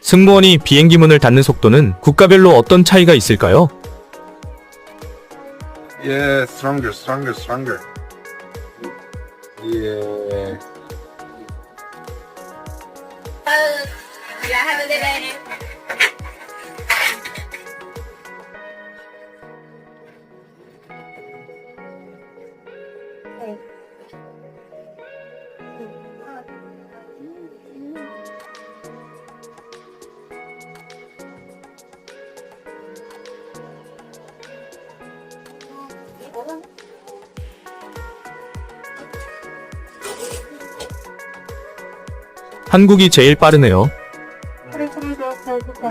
승무원이 비행기 문을 닫는 속도는 국가별로 어떤 차이가 있을까요? Yeah, stronger. Yeah. 한국이 제일 빠르네요.